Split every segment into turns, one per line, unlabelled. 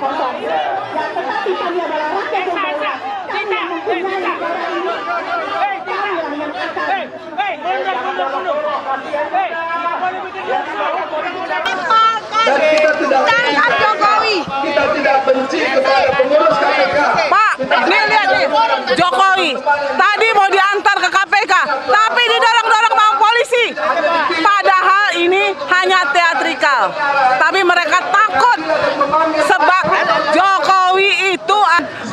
kosong. Dan tetapi kami adalah rakyat yang bawah. Kami yang mempunyai negara ini. Kami yang
Kita tidak benci kepada pengurus KPK.
Pak, nih lihat nih, Jokowi tadi mau diantar ke KPK, tapi didorong-dorong sama polisi. Padahal ini hanya teatrikal, tapi mereka takut sebab Jokowi itu.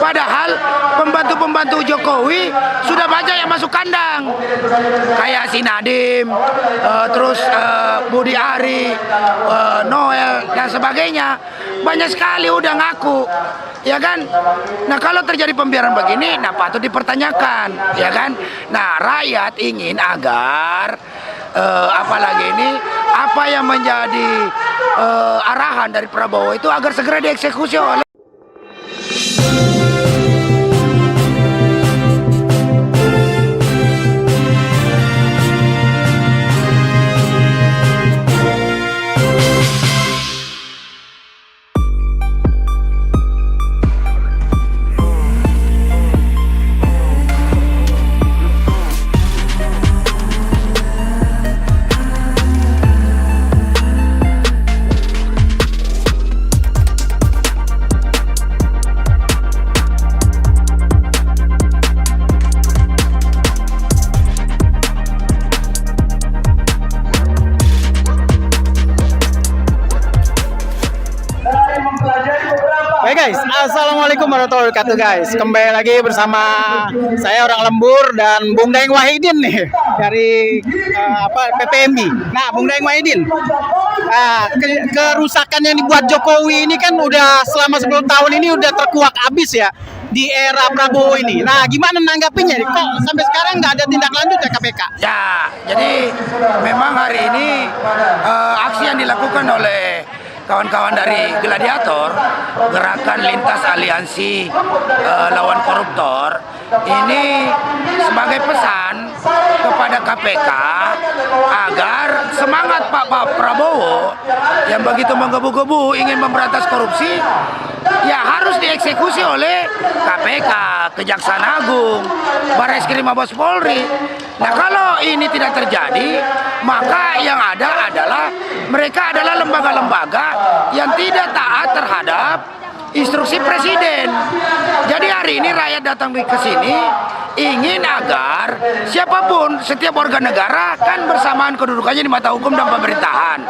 Padahal pembantu-pembantu Jokowi sudah banyak yang masuk kandang, kayak si Nadiem, terus Budi Ari, Noel dan sebagainya. Banyak sekali udah ngaku, ya kan? Nah kalau terjadi pembiaran begini, nah patut dipertanyakan, ya kan? Nah rakyat ingin agar apalagi ini apa yang menjadi arahan dari Prabowo itu agar segera dieksekusi oleh.
Baik guys, assalamualaikum warahmatullahi wabarakatuh guys. Kembali lagi bersama saya orang Lembur dan Bung Daeng Wahidin nih dari PPMI. Nah, Bung Daeng Wahidin, kerusakan yang dibuat Jokowi ini kan udah selama 10 tahun ini udah terkuak habis ya di era Prabowo ini. Nah, gimana menanggapinya? Kok sampai sekarang nggak ada tindak lanjut ya KPK?
Ya, jadi memang hari ini aksi yang dilakukan oleh kawan-kawan dari Gladiator, Gerakan Lintas Aliansi Lawan Koruptor, ini sebagai pesan kepada KPK agar semangat Pak Prabowo yang begitu menggebu-gebu ingin memberantas korupsi, ya harus dieksekusi oleh KPK, Kejaksaan Agung, Barreskrim Mabes Polri. Nah kalau ini tidak terjadi, maka yang ada adalah mereka adalah lembaga-lembaga yang tidak taat terhadap instruksi presiden. Jadi hari ini rakyat datang ke sini ingin agar siapapun, setiap warga negara kan bersamaan kedudukannya di mata hukum dan pemerintahan.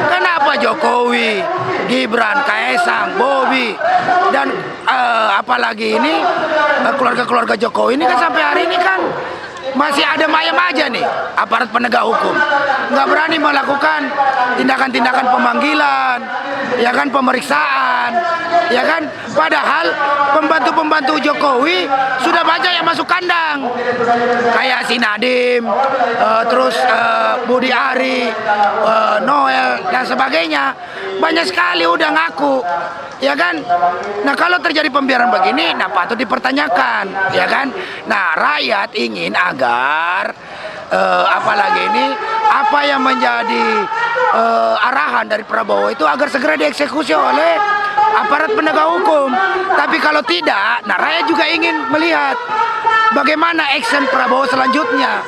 Kenapa Jokowi, Gibran, Kaesang, Bobi dan apalagi ini keluarga-keluarga Jokowi ini kan sampai hari ini kan masih ada mayem aja nih aparat penegak hukum, nggak berani melakukan tindakan-tindakan pemanggilan, ya kan, pemeriksaan, ya kan. Padahal pembantu-pembantu Jokowi sudah banyak yang masuk kandang, kayak si Nadiem, terus Budi Ari, Noel dan sebagainya. Banyak sekali udah ngaku, ya kan. Nah kalau terjadi pembiaran begini, nah patut dipertanyakan, ya kan. Nah rakyat ingin agar apalagi ini apa yang menjadi arahan dari Prabowo itu agar segera dieksekusi oleh aparat penegak hukum. Tapi kalau tidak, nah rakyat juga ingin melihat bagaimana action Prabowo selanjutnya.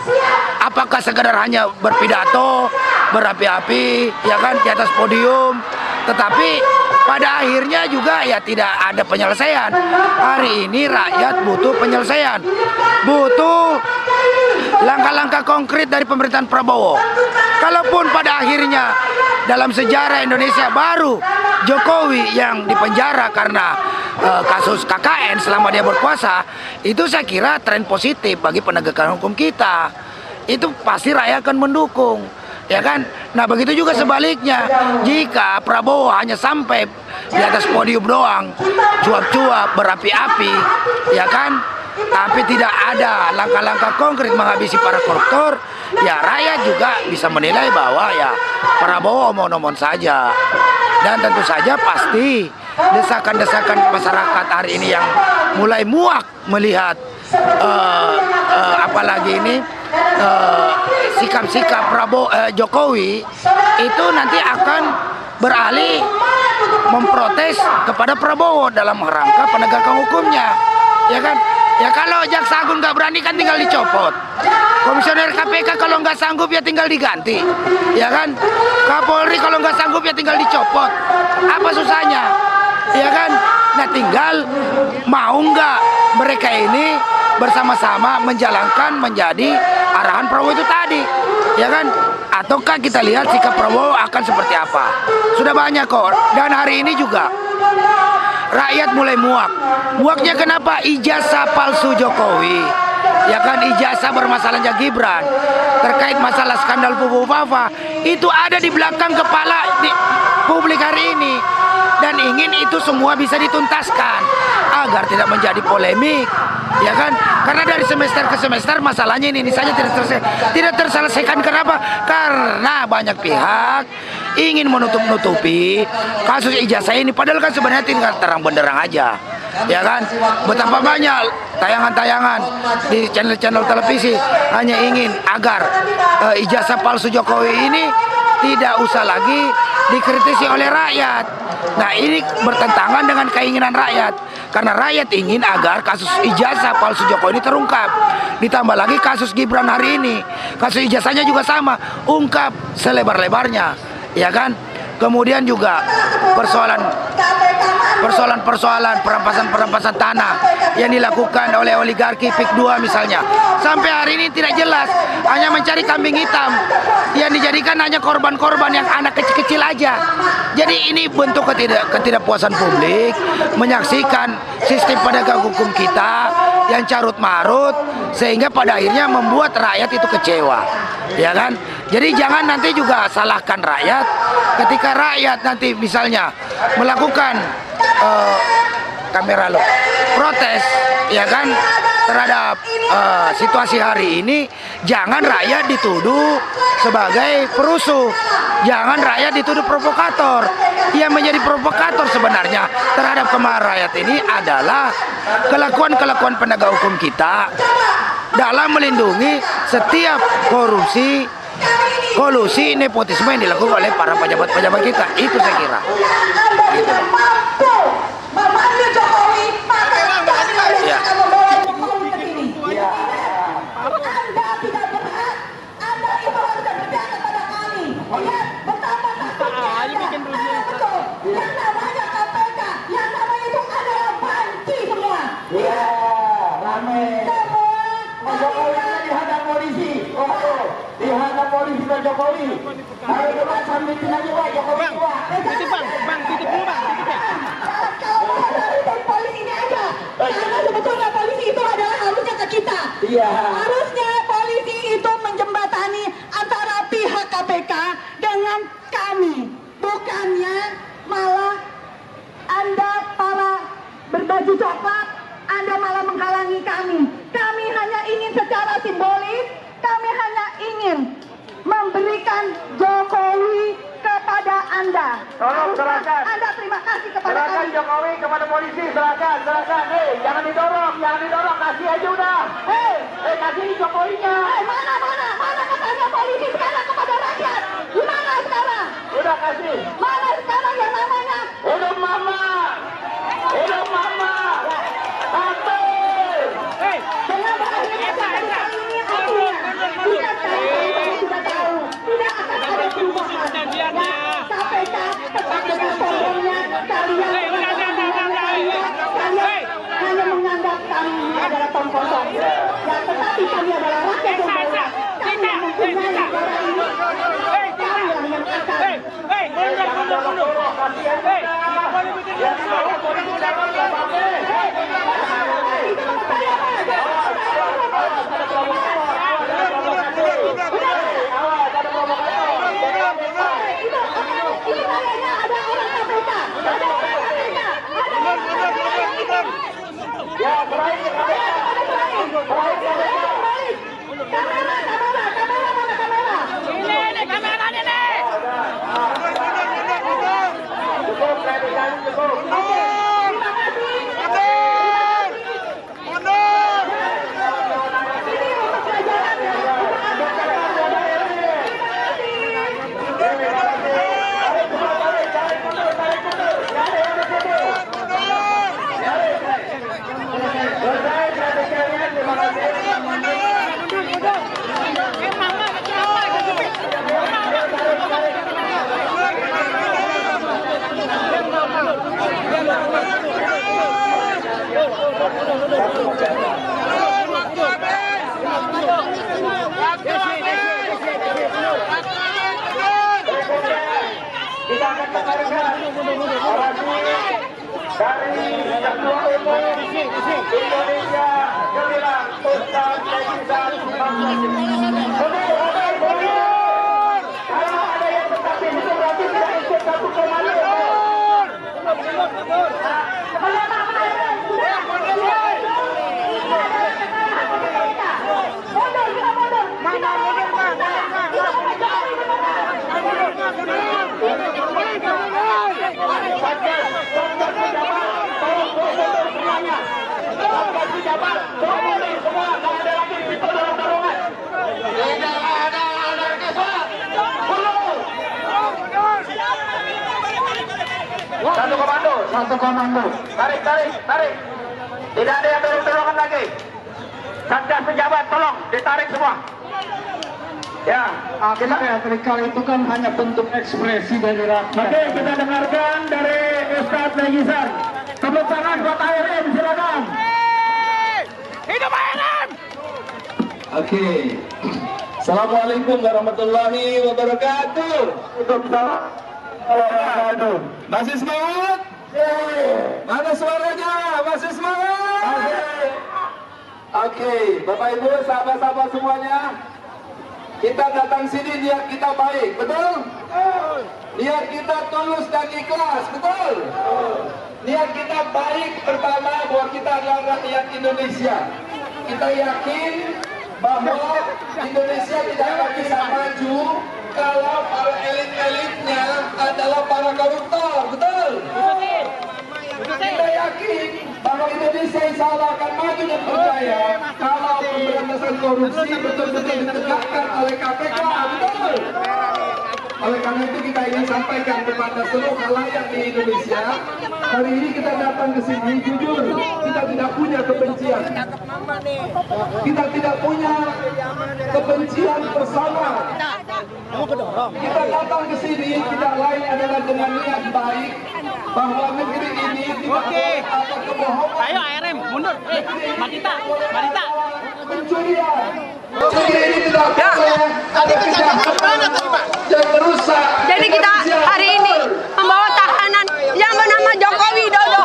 Apakah sekedar hanya berpidato berapi-api, ya kan, di atas podium, tetapi pada akhirnya juga ya tidak ada penyelesaian. Hari ini rakyat butuh penyelesaian, butuh langkah-langkah konkret dari pemerintahan Prabowo. Kalaupun pada akhirnya dalam sejarah Indonesia baru Jokowi yang dipenjara karena kasus KKN selama dia berkuasa, itu saya kira tren positif bagi penegakan hukum kita. Itu pasti rakyat akan mendukung, ya kan. Nah begitu juga sebaliknya, jika Prabowo hanya sampai di atas podium doang, cuap-cuap, berapi-api, ya kan, tapi tidak ada langkah-langkah konkret menghabisi para koruptor, ya rakyat juga bisa menilai bahwa ya Prabowo omong-omong saja. Dan tentu saja pasti desakan-desakan masyarakat hari ini yang mulai muak melihat apalagi ini sikap-sikap Jokowi itu nanti akan beralih memprotes kepada Prabowo dalam rangka penegakan hukumnya, ya kan? Ya kalau Jaksa Agung nggak berani kan tinggal dicopot. Komisioner KPK kalau nggak sanggup ya tinggal diganti, ya kan? Kapolri kalau nggak sanggup ya tinggal dicopot. Apa susahnya, ya kan? Nah tinggal mau nggak mereka ini bersama-sama menjalankan menjadi arahan Prabowo itu tadi, ya kan? Ataukah kita lihat sikap Prabowo akan seperti apa? Sudah banyak kok, dan hari ini juga rakyat mulai muak. Muaknya kenapa? Ijazah palsu Jokowi, ya kan, ijazah bermasalahnya Gibran terkait masalah skandal Pupuk Fafa itu ada di belakang kepala di publik hari ini, dan ingin itu semua bisa dituntaskan agar tidak menjadi polemik, ya kan? Karena dari semester ke semester masalahnya ini saja tidak terselesaikan. Kenapa? Karena banyak pihak ingin menutup-nutupi kasus ijazah ini, padahal kan sebenarnya tinggal terang benderang aja, ya kan? Betapa banyak tayangan-tayangan di channel-channel televisi hanya ingin agar ijazah palsu Jokowi ini tidak usah lagi dikritisi oleh rakyat. Nah ini bertentangan dengan keinginan rakyat, karena rakyat ingin agar kasus ijazah palsu Jokowi ini terungkap. Ditambah lagi kasus Gibran hari ini, kasus ijazahnya juga sama, ungkap selebar-lebarnya, ya kan? Kemudian juga persoalan perampasan tanah yang dilakukan oleh oligarki PIK 2 misalnya, sampai hari ini tidak jelas, hanya mencari kambing hitam yang dijadikan hanya korban-korban yang anak kecil-kecil aja. Jadi ini bentuk ketidakpuasan publik menyaksikan sistem penegak hukum kita yang carut marut, sehingga pada akhirnya membuat rakyat itu kecewa, ya kan? Jadi jangan nanti juga salahkan rakyat ketika rakyat nanti misalnya melakukan protes, ya kan, terhadap situasi hari ini. Jangan rakyat dituduh sebagai perusuh, jangan rakyat dituduh provokator. Yang menjadi provokator sebenarnya terhadap kemarahan rakyat ini adalah kelakuan-kelakuan penegak hukum kita dalam melindungi setiap kolusi nepotisme yang dilakukan oleh para pejabat-pejabat kita. Itu saya kira. Gitu. Ya.
Jokowi, kalau depan sambitin aja Pak Jokowi. Bang, tutup dulu Bang, tutup ya. Kalau dari polisi ini aja, karena sebetulnya polisi itu adalah harusnya ke kita. Iya. Harusnya polisi itu menjembatani antara pihak KPK dengan kami, bukannya malah Anda para berbaju coklat, Anda malah menghalangi kami. Kami hanya ingin secara simbolis, kami hanya ingin memberikan Jokowi kepada Anda. Tolong serahkan. Anda terima kasih kepada kami. Jokowi kepada polisi, serahkan. Hei, jangan didorong, kasih aja udah. Hei, kasih Jokowinya. Mana katanya polisi sekarang kepada rakyat? Gimana sekarang? Udah kasih. Mana sekarang yang namanya? Hidup mama. Hei, dengan berakhirnya ini artinya sudah tahu tidak akan ada perubahan. KPK tetap dengan sombongnya, kalian hanya menganggap kami adalah tong kosong. Ya, tetapi kami adalah rakyat yang bawah. Kami yang mempunyai negara ini. Kami yang
dari Ketua Umum Indonesia Gemilang Ustaz Legisan kalau ada yang tetap itu berarti tidak ikut satu komando. Satu komando. Tarik. Tidak ada yang dorong-dorongan lagi. Satgas pejabat, tolong ditarik semua. Ya, kita teatrikal itu kan hanya bentuk ekspresi dari rakyat. Oke, kita dengarkan dari Ustaz Legisan. Tepuk tangan buat ARM, silakan.
Hidup ARM!
Oke. Assalamualaikum warahmatullahi wabarakatuh. Masih semangat? Mana suaranya? Masih semangat? Oke, Bapak Ibu, sahabat-sahabat semuanya, kita datang sini niat kita baik, betul? Niat kita tulus dan ikhlas, betul? Niat kita baik pertama bahwa kita adalah rakyat Indonesia. Kita yakin bahwa Indonesia tidak akan bisa maju kalau para elit-elitnya adalah para koruptor, betul? Kita yakin bahwa Indonesia insya Allah akan maju dan berjaya kalau pemberantasan korupsi betul-betul ditegakkan oleh KPK, betul? Oleh karena itu kita ingin sampaikan kepada seluruh khalayak di Indonesia, hari ini kita datang ke sini jujur, kita tidak punya kebencian. Kita tidak punya kebencian bersama. Kita datang ke sini tidak lain adalah dengan niat baik bahwa negeri ini tidak ada kebohongan.
Ayo ARM, mundur. Marita.
Pencurian. Negeri ini tidak boleh ada kejahatan yang merusak.
Jadi kita hari ini membawa tahanan yang bernama Joko Widodo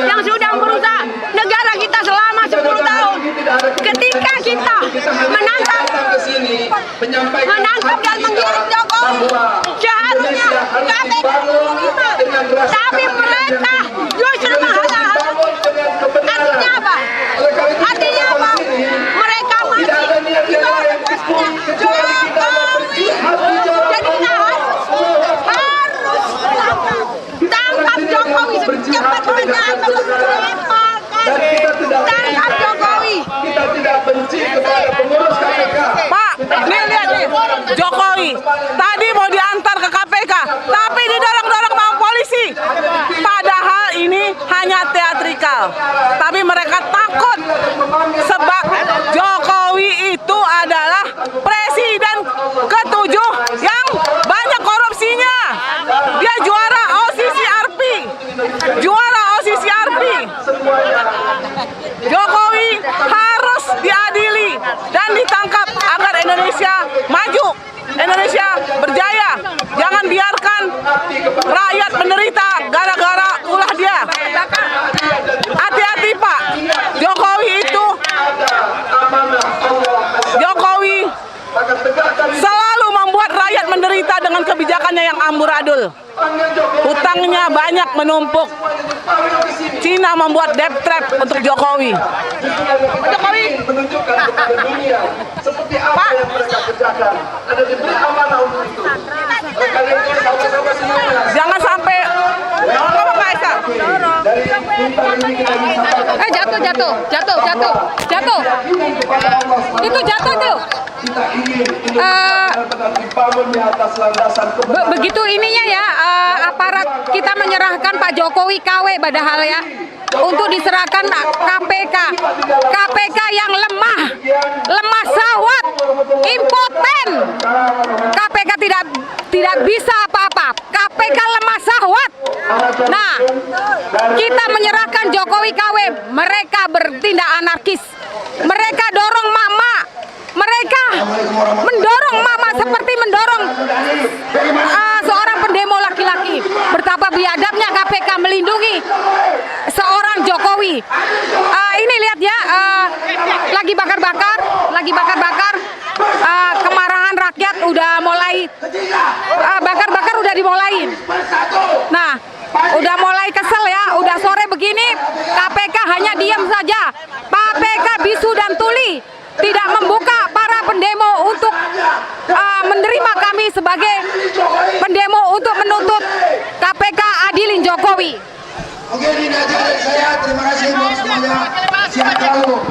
yang sudah merusak negara kita selama 10 tahun. Ketika kita menangkap dan menggiring Jokowi, seharusnya KPK menerima. Tapi mereka justru menghalang. Artinya apa? Mereka masih di bawah kekuasaannya Jokowi. Jadi kita harus tangkap Jokowi secepatnya atau tangkap Jokowi.
Kita tidak benci kepada pengurus KPK.
Pak, nih lihat nih, Jokowi tadi mau diantar ke KPK, tapi didorong-dorong sama polisi. Padahal ini hanya teatrikal, tapi mereka takut sebab Jokowi itu adalah presiden ke-7 yang banyak korupsinya. Dia juara OCCRP. Jokowi harus diadili dan ditangkap agar Indonesia maju, Indonesia berjaya. Jangan biarkan rakyat menderita gara-gara ulah dia. Hati-hati Pak, Jokowi selalu membuat rakyat menderita dengan kebijakannya yang amburadul. Hutangnya banyak menumpuk. Cina membuat debt trap untuk Jokowi.
Menunjukkan kepada dunia seperti apa yang mereka kerjakan. Ada diberi amanah untuk itu.
Jangan sampai
jatuh. Itu jatuh tuh.
Kita ingin Indonesia dibangun di atas landasan kebenaran.
Begitu ininya ya, aparat kita menyerahkan Pak Jokowi KW padahal ya untuk diserahkan KPK. KPK yang lemah sawat, impoten. KPK tidak bisa apa-apa. KPK lemah sawat. Nah, kita menyerahkan Jokowi KW, mereka bertindak anarkis. Mereka dorong mak-mak. Mereka mendorong mama seperti mendorong seorang pendemo laki-laki. Betapa
melindungi seorang Jokowi. Ini lihat ya, lagi bakar-bakar, kemarahan rakyat udah mulai, bakar-bakar udah dimulain. Nah, udah mulai kesel ya, udah sore begini, KPK hanya diam saja. KPK bisu dan tuli, tidak membuka para pendemo untuk menerima kami sebagai pendemo untuk menuntut KPK adilin Jokowi.
Oke, ini aja dari saya. Terima kasih buat semuanya. Sehat selalu.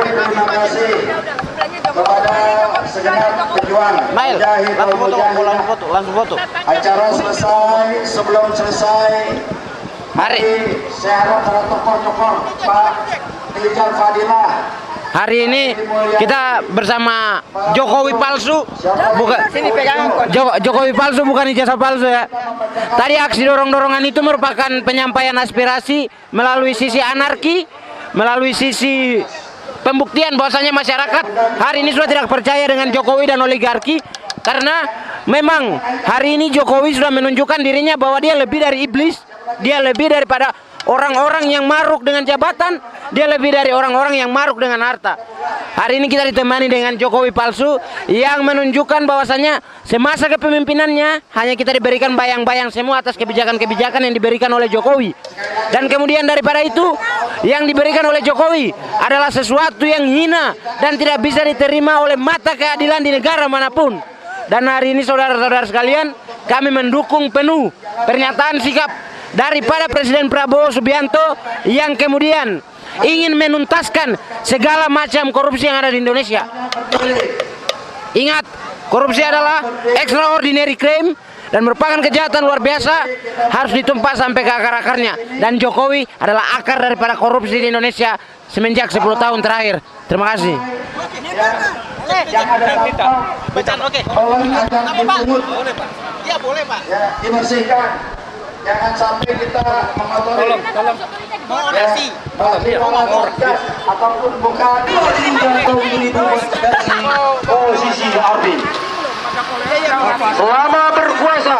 Terima kasih kepada segenap pejuang.
langsung foto.
Acara selesai, sebelum selesai,
Mari.
saya harap para tokoh-tokoh Pak Rijal Fadilah.
Hari ini kita bersama Jokowi palsu, bukan Jokowi palsu, bukan ijazah palsu ya. Tadi aksi dorong-dorongan itu merupakan penyampaian aspirasi melalui sisi anarki, melalui sisi pembuktian bahwasanya masyarakat hari ini sudah tidak percaya dengan Jokowi dan oligarki, karena memang hari ini Jokowi sudah menunjukkan dirinya bahwa dia lebih dari iblis, dia lebih daripada orang-orang yang maruk dengan jabatan, dia lebih dari orang-orang yang maruk dengan harta. Hari ini kita ditemani dengan Jokowi palsu yang menunjukkan bahwasanya semasa kepemimpinannya hanya kita diberikan bayang-bayang semua atas kebijakan-kebijakan yang diberikan oleh Jokowi. Dan kemudian daripada itu, yang diberikan oleh Jokowi adalah sesuatu yang hina dan tidak bisa diterima oleh mata keadilan di negara manapun. Dan hari ini saudara-saudara sekalian, kami mendukung penuh pernyataan sikap daripada Presiden Prabowo Subianto yang kemudian ingin menuntaskan segala macam korupsi yang ada di Indonesia. Ingat, korupsi adalah extraordinary crime dan merupakan kejahatan luar biasa, harus ditumpas sampai ke akar-akarnya. Dan Jokowi adalah akar daripada korupsi di Indonesia semenjak 10 tahun terakhir. Terima kasih.
Ya, boleh Pak. Ya, dibersihkan. Jangan sampai kita mengotori. Tolong. Ataupun bukan posisi orbi. Selama berkuasa,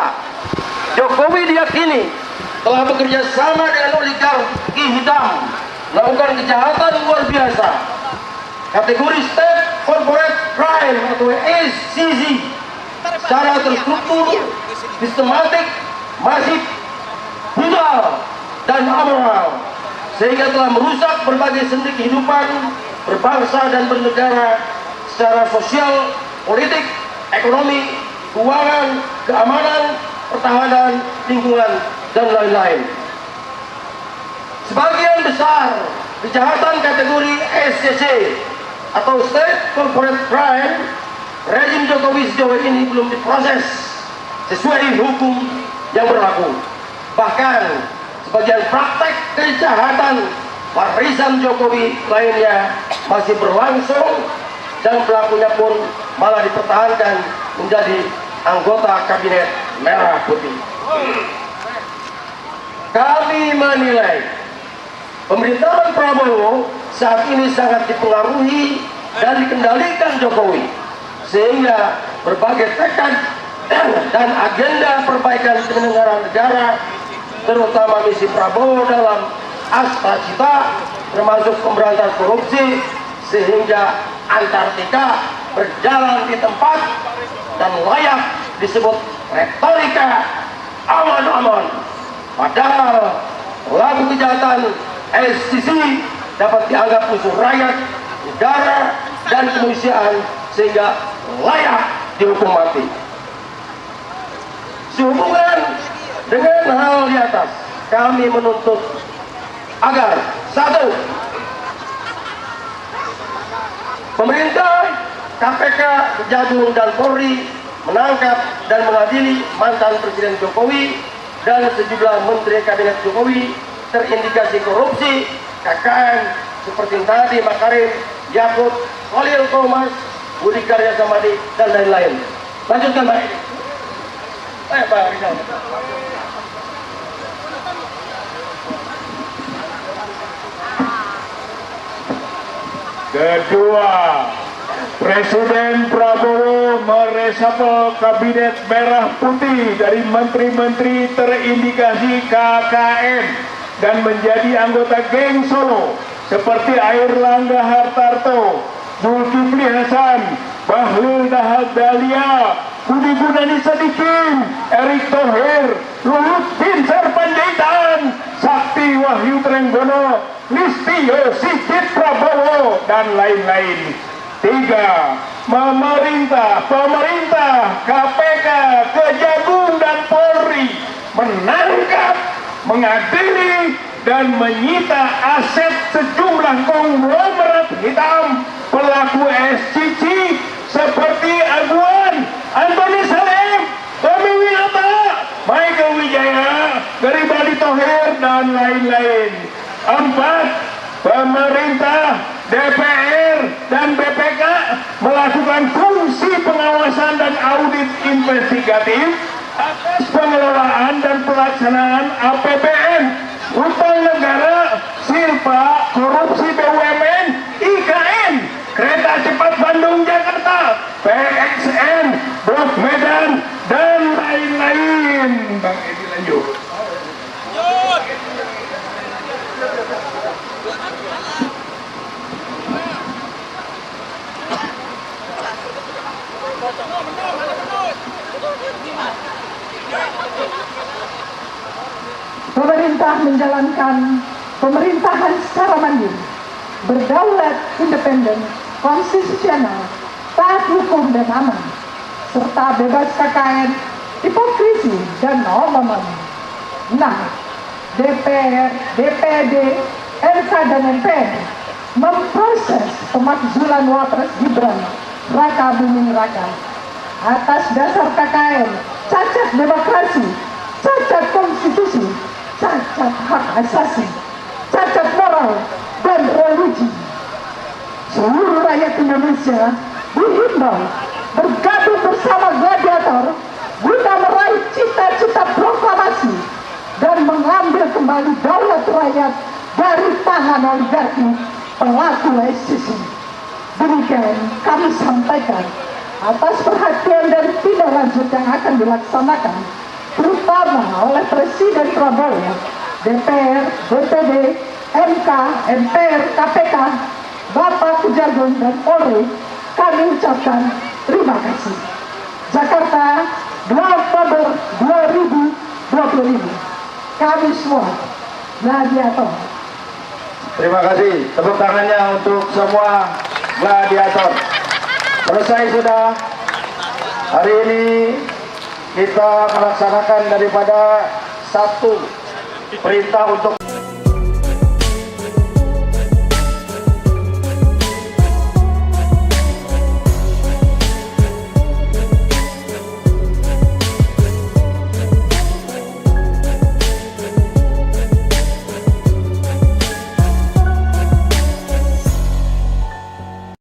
Jokowi diyakini telah bekerja sama dengan oligarki hitam, melakukan kejahatan luar biasa. Kategori State Corporate Crime atau SCC secara terstruktur, sistematik, masif, brutal, dan amoral, sehingga telah merusak berbagai sendi kehidupan berbangsa dan bernegara secara sosial, politik, ekonomi, keuangan, keamanan, pertahanan, lingkungan, dan lain-lain. Sebagian besar kejahatan kategori SCC atau State Corporate Crime, rezim Jokowi sejauh ini belum diproses sesuai hukum yang berlaku. Bahkan sebagian praktek kejahatan warisan Jokowi lainnya masih berlangsung dan pelakunya pun malah dipertahankan menjadi anggota kabinet merah putih. Kami menilai pemerintahan Prabowo saat ini sangat dipengaruhi dan dikendalikan Jokowi, sehingga berbagai tekad dan agenda perbaikan penyelenggaraan negara, terutama misi Prabowo dalam Astra Cita, termasuk pemberantasan korupsi, sehingga Antartika berjalan di tempat dan layak disebut retorika aman-aman. Padahal pelaku kejahatan SCC dapat dianggap musuh rakyat, negara, dan kemanusiaan, sehingga layak dihukum mati. Sehubungan dengan hal di atas, kami menuntut agar 1. Pemerintah, KPK, Kejagung, dan Polri menangkap dan mengadili mantan Presiden Jokowi dan sejumlah Menteri Kabinet Jokowi terindikasi korupsi, KKN, seperti tadi Makarim, Yakut, Khalil Thomas, Budi Karya Samadi, dan lain-lain. Lanjutkan Pak. Pak Rizal.
Kedua, Presiden Prabowo meresapel kabinet merah putih dari menteri-menteri terindikasi KKN dan menjadi anggota geng Solo seperti Airlangga Hartarto, Zulkifli Hasan, Bahlil Lahadalia, Budi Gunadi Sadikin, Erick Thohir, Luhut Binsar Panjaitan, Sakti Wahyu Trenggono, Listio Sigit Prabowo, dan lain-lain. 3. Pemerintah, KPK, Kejagung dan Polri menangkap, mengadili, dan menyita aset sejumlah konglomerat hitam pelaku SCC seperti Aguan, Antoni Salim, Tommy Winata, Michael Wijaya, Garibadi Thohir, dan lain-lain. 4. Pemerintah, DPR, dan BPK melakukan fungsi pengawasan dan audit investigatif atas pengelolaan dan pelaksanaan APBN, utang negara, silpa, korupsi BUMN, IKN, kereta cepat Bandung-Jakarta, PXN, Blok Medan, dan lain-lain. Bang Edi lanjut.
Pemerintah menjalankan pemerintahan secara mandiri, berdaulat, independen, konstitusional, taat hukum dan aman, serta bebas KKN, hipokrisi, dan omongan. 6. DPR, DPD, MK, dan MPR memproses pemakzulan Wapres Gibran Raka Buming Raka atas dasar KKN, cacat demokrasi, cacat konstitusi, cacat hak asasi, cacat moral, dan religi. Seluruh rakyat Indonesia dihimbau bergabung bersama gladiator guna meraih cita-cita proklamasi dan mengambil kembali daulat rakyat dari tangan oligarki pelaku SCC. Demikian kami sampaikan atas perhatian dan tindak lanjut yang akan dilaksanakan terutama oleh Presiden Prabowo, DPR, DPD, MK, MPR, KPK, Bapak Kejagung, dan Polri. Kami ucapkan terima kasih. Jakarta, 2 Oktober 2025. Kami semua gladiator.
Terima kasih. Tepuk tangannya untuk semua gladiator. Selesai sudah. Hari ini kita melaksanakan daripada satu perintah untuk